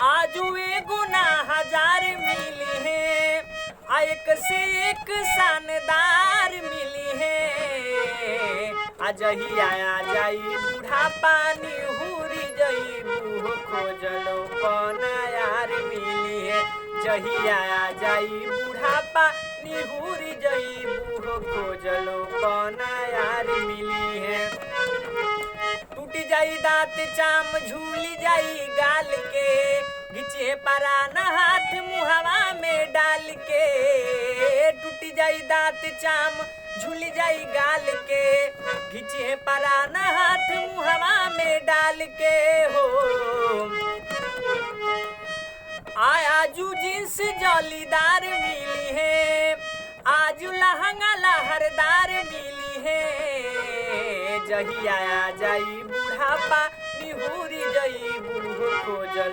आजू एगो ना हजार मिली है, आ एक से एक शानदार मिली है। आजही आया जाई बुढ़ापा निहुरी जई बूहो खोजलो पना यार मिली है। जही आया जाई बुढ़ापा निहुरी जई बूहो खोजलो पना यार मिली है। टूटी जाई दांत चाम झूली जाई गाल के, घिचे पराना हाथ मुहवा में डाल के। टूटी जाई दांत चाम झूली जाई गाल के, घिचे पराना हाथ मुहवा में डाल के हो। आजू जींस जलीदार मिली है, आजू लहंगा लहरदार मिली है। जही आया जाई बुढ़ापा निहुरी जई बूढ़ो खोजल